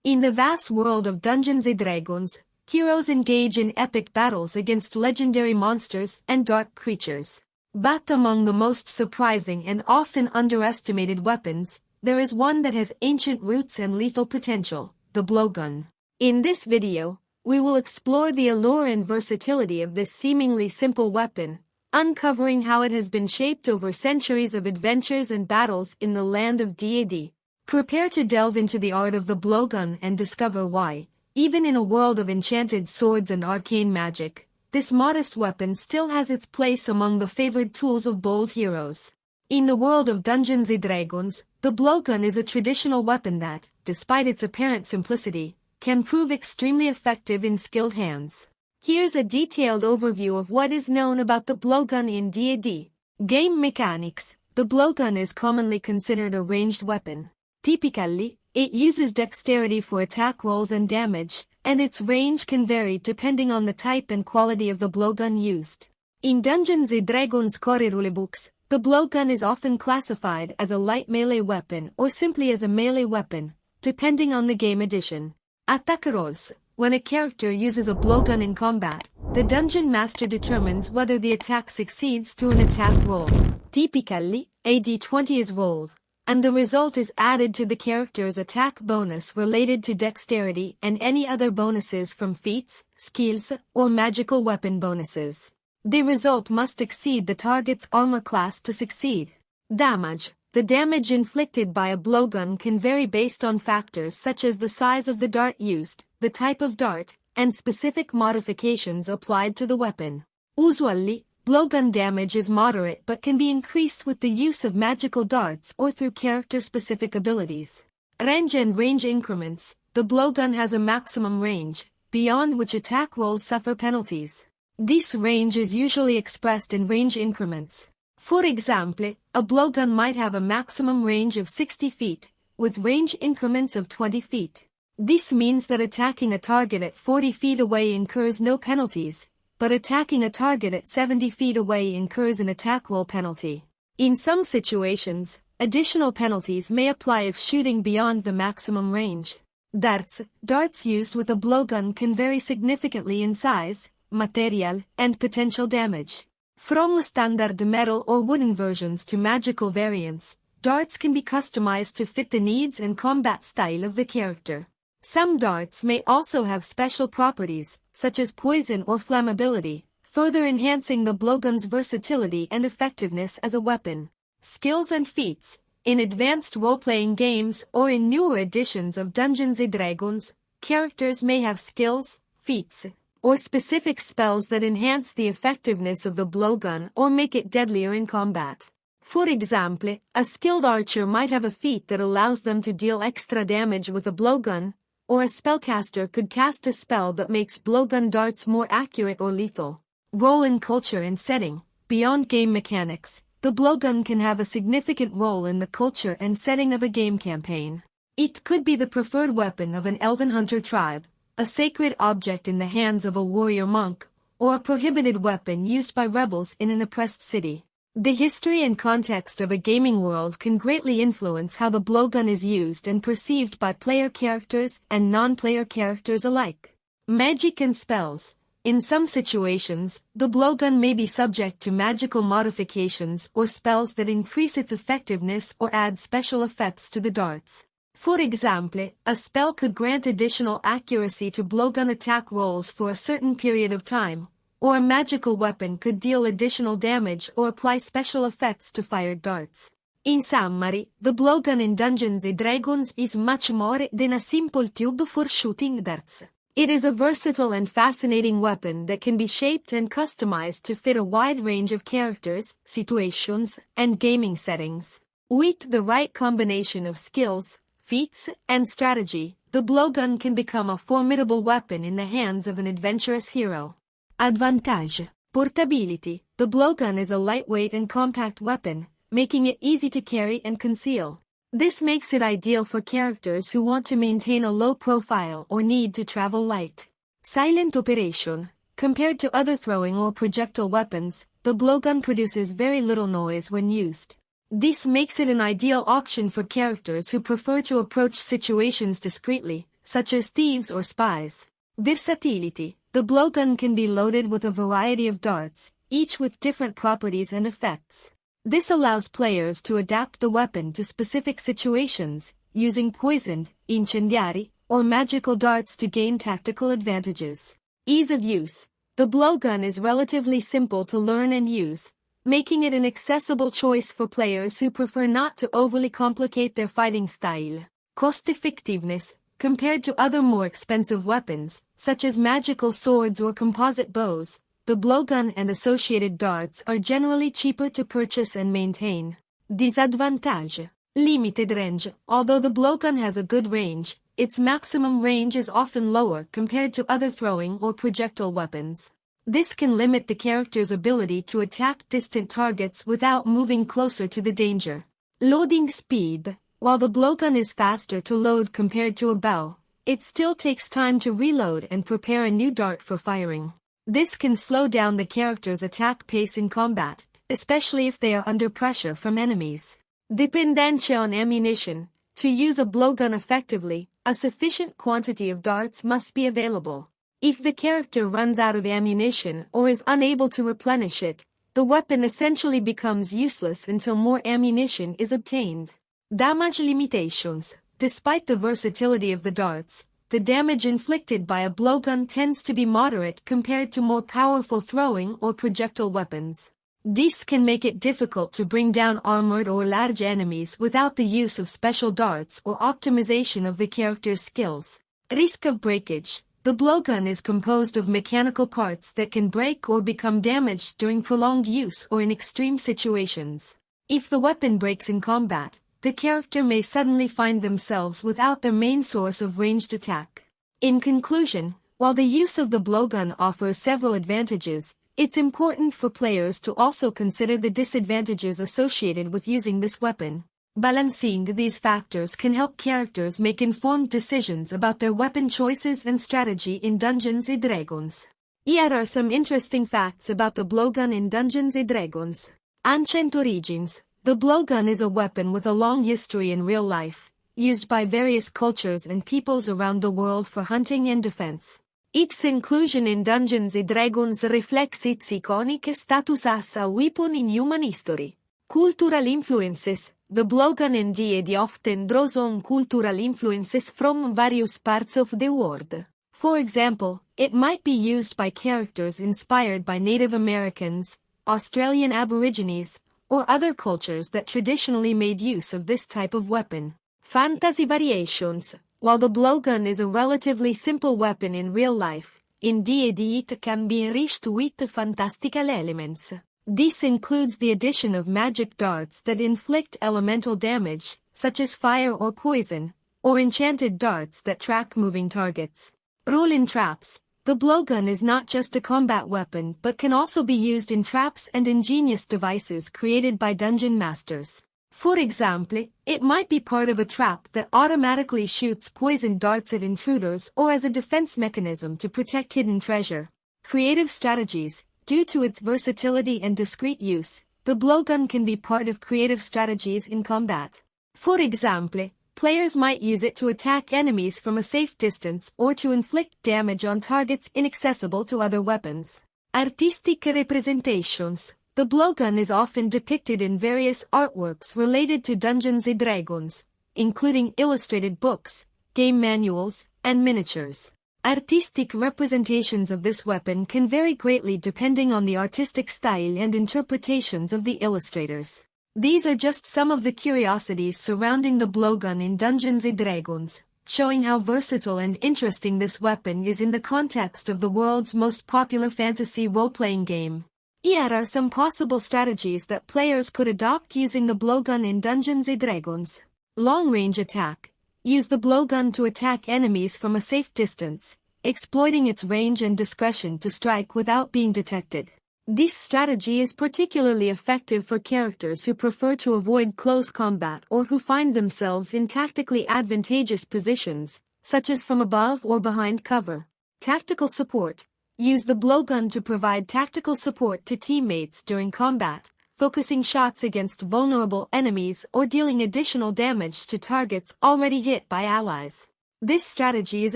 In the vast world of Dungeons & Dragons, heroes engage in epic battles against legendary monsters and dark creatures. But among the most surprising and often underestimated weapons, there is one that has ancient roots and lethal potential, the blowgun. In this video, we will explore the allure and versatility of this seemingly simple weapon, uncovering how it has been shaped over centuries of adventures and battles in the land of D&D. Prepare to delve into the art of the blowgun and discover why, even in a world of enchanted swords and arcane magic, this modest weapon still has its place among the favored tools of bold heroes. In the world of Dungeons & Dragons, the blowgun is a traditional weapon that, despite its apparent simplicity, can prove extremely effective in skilled hands. Here's a detailed overview of what is known about the blowgun in D&D. Game mechanics. The blowgun is commonly considered a ranged weapon. Typically, it uses dexterity for attack rolls and damage, and its range can vary depending on the type and quality of the blowgun used. In Dungeons & Dragons core rulebooks, the blowgun is often classified as a light melee weapon or simply as a melee weapon, depending on the game edition. Attack rolls. When a character uses a blowgun in combat, the dungeon master determines whether the attack succeeds through an attack roll. Typically, a d20 is rolled, and the result is added to the character's attack bonus related to dexterity and any other bonuses from feats, skills, or magical weapon bonuses. The result must exceed the target's armor class to succeed. Damage. The damage inflicted by a blowgun can vary based on factors such as the size of the dart used, the type of dart, and specific modifications applied to the weapon. Usually, blowgun damage is moderate but can be increased with the use of magical darts or through character-specific abilities. Range and range increments. The blowgun has a maximum range, beyond which attack rolls suffer penalties. This range is usually expressed in range increments. For example, a blowgun might have a maximum range of 60 feet, with range increments of 20 feet. This means that attacking a target at 40 feet away incurs no penalties, but attacking a target at 70 feet away incurs an attack roll penalty. In some situations, additional penalties may apply if shooting beyond the maximum range. Darts. Darts used with a blowgun can vary significantly in size, material, and potential damage. From standard metal or wooden versions to magical variants, darts can be customized to fit the needs and combat style of the character. Some darts may also have special properties, such as poison or flammability, further enhancing the blowgun's versatility and effectiveness as a weapon. Skills and feats. In advanced role-playing games or in newer editions of Dungeons & Dragons, characters may have skills, feats, or specific spells that enhance the effectiveness of the blowgun or make it deadlier in combat. For example, a skilled archer might have a feat that allows them to deal extra damage with a blowgun, or a spellcaster could cast a spell that makes blowgun darts more accurate or lethal. Role in culture and setting. Beyond game mechanics, the blowgun can have a significant role in the culture and setting of a game campaign. It could be the preferred weapon of an elven hunter tribe, a sacred object in the hands of a warrior monk, or a prohibited weapon used by rebels in an oppressed city. The history and context of a gaming world can greatly influence how the blowgun is used and perceived by player characters and non-player characters alike. Magic and spells. In some situations, the blowgun may be subject to magical modifications or spells that increase its effectiveness or add special effects to the darts. For example, a spell could grant additional accuracy to blowgun attack rolls for a certain period of time, or a magical weapon could deal additional damage or apply special effects to fired darts. In summary, the blowgun in Dungeons & Dragons is much more than a simple tube for shooting darts. It is a versatile and fascinating weapon that can be shaped and customized to fit a wide range of characters, situations, and gaming settings. With the right combination of skills, feats, and strategy, the blowgun can become a formidable weapon in the hands of an adventurous hero. Advantage. Portability. The blowgun is a lightweight and compact weapon, making it easy to carry and conceal. This makes it ideal for characters who want to maintain a low profile or need to travel light. Silent operation. Compared to other throwing or projectile weapons, the blowgun produces very little noise when used. This makes it an ideal option for characters who prefer to approach situations discreetly, such as thieves or spies. Versatility. The blowgun can be loaded with a variety of darts, each with different properties and effects. This allows players to adapt the weapon to specific situations, using poisoned, incendiari, or magical darts to gain tactical advantages. Ease of use. The blowgun is relatively simple to learn and use, making it an accessible choice for players who prefer not to overly complicate their fighting style. Cost effectiveness. Compared to other more expensive weapons, such as magical swords or composite bows, the blowgun and associated darts are generally cheaper to purchase and maintain. Disadvantage. Limited range. Although the blowgun has a good range, its maximum range is often lower compared to other throwing or projectile weapons. This can limit the character's ability to attack distant targets without moving closer to the danger. Loading speed. While the blowgun is faster to load compared to a bow, it still takes time to reload and prepare a new dart for firing. This can slow down the character's attack pace in combat, especially if they are under pressure from enemies. Dependenza on ammunition. To use a blowgun effectively, a sufficient quantity of darts must be available. If the character runs out of ammunition or is unable to replenish it, the weapon essentially becomes useless until more ammunition is obtained. Damage limitations. Despite the versatility of the darts, the damage inflicted by a blowgun tends to be moderate compared to more powerful throwing or projectile weapons. This can make it difficult to bring down armored or large enemies without the use of special darts or optimization of the character's skills. Risk of breakage. The blowgun is composed of mechanical parts that can break or become damaged during prolonged use or in extreme situations. If the weapon breaks in combat, the character may suddenly find themselves without their main source of ranged attack. In conclusion, while the use of the blowgun offers several advantages, it's important for players to also consider the disadvantages associated with using this weapon. Balancing these factors can help characters make informed decisions about their weapon choices and strategy in Dungeons & Dragons. Here are some interesting facts about the blowgun in Dungeons & Dragons. Ancient origins. The blowgun is a weapon with a long history in real life, used by various cultures and peoples around the world for hunting and defense. Its inclusion in Dungeons & Dragons reflects its iconic status as a weapon in human history. Cultural influences. The blowgun in D&D often draws on cultural influences from various parts of the world. For example, it might be used by characters inspired by Native Americans, Australian Aborigines, or other cultures that traditionally made use of this type of weapon. Fantasy variations. While the blowgun is a relatively simple weapon in real life, in D&D it can be enriched with fantastical elements. This includes the addition of magic darts that inflict elemental damage, such as fire or poison, or enchanted darts that track moving targets. Roll-in traps. The blowgun is not just a combat weapon but can also be used in traps and ingenious devices created by dungeon masters. For example, it might be part of a trap that automatically shoots poison darts at intruders or as a defense mechanism to protect hidden treasure. Creative strategies. Due to its versatility and discreet use, the blowgun can be part of creative strategies in combat. For example, players might use it to attack enemies from a safe distance or to inflict damage on targets inaccessible to other weapons. Artistic representations. The blowgun is often depicted in various artworks related to Dungeons & Dragons, including illustrated books, game manuals, and miniatures. Artistic representations of this weapon can vary greatly depending on the artistic style and interpretations of the illustrators. These are just some of the curiosities surrounding the blowgun in Dungeons & Dragons, showing how versatile and interesting this weapon is in the context of the world's most popular fantasy role-playing game. Here are some possible strategies that players could adopt using the blowgun in Dungeons & Dragons. Long-range attack. Use the blowgun to attack enemies from a safe distance, exploiting its range and discretion to strike without being detected. This strategy is particularly effective for characters who prefer to avoid close combat or who find themselves in tactically advantageous positions, such as from above or behind cover. Tactical support. Use the blowgun to provide tactical support to teammates during combat, focusing shots against vulnerable enemies or dealing additional damage to targets already hit by allies. This strategy is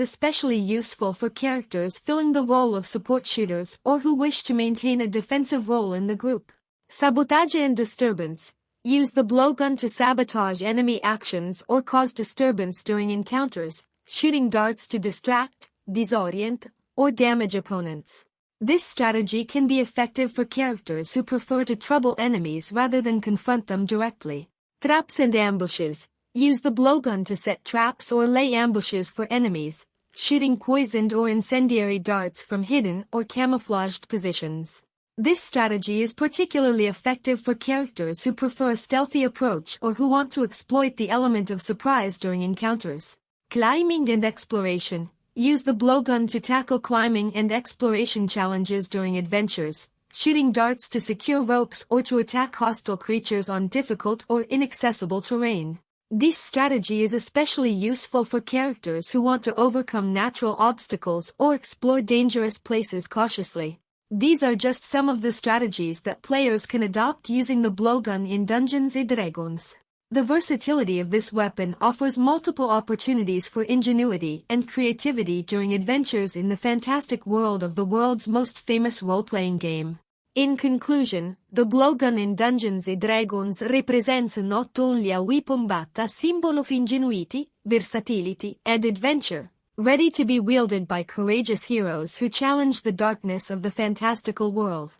especially useful for characters filling the role of support shooters or who wish to maintain a defensive role in the group. Sabotage and disturbance. Use the blowgun to sabotage enemy actions or cause disturbance during encounters, shooting darts to distract, disorient, or damage opponents. This strategy can be effective for characters who prefer to trouble enemies rather than confront them directly. Traps and ambushes. Use the blowgun to set traps or lay ambushes for enemies, shooting poisoned or incendiary darts from hidden or camouflaged positions. This strategy is particularly effective for characters who prefer a stealthy approach or who want to exploit the element of surprise during encounters. Climbing and exploration. Use the blowgun to tackle climbing and exploration challenges during adventures, shooting darts to secure ropes or to attack hostile creatures on difficult or inaccessible terrain. This strategy is especially useful for characters who want to overcome natural obstacles or explore dangerous places cautiously. These are just some of the strategies that players can adopt using the blowgun in Dungeons & Dragons. The versatility of this weapon offers multiple opportunities for ingenuity and creativity during adventures in the fantastic world of the world's most famous role-playing game. In conclusion, the blowgun in Dungeons & Dragons represents not only a weapon but a symbol of ingenuity, versatility, and adventure, ready to be wielded by courageous heroes who challenge the darkness of the fantastical world.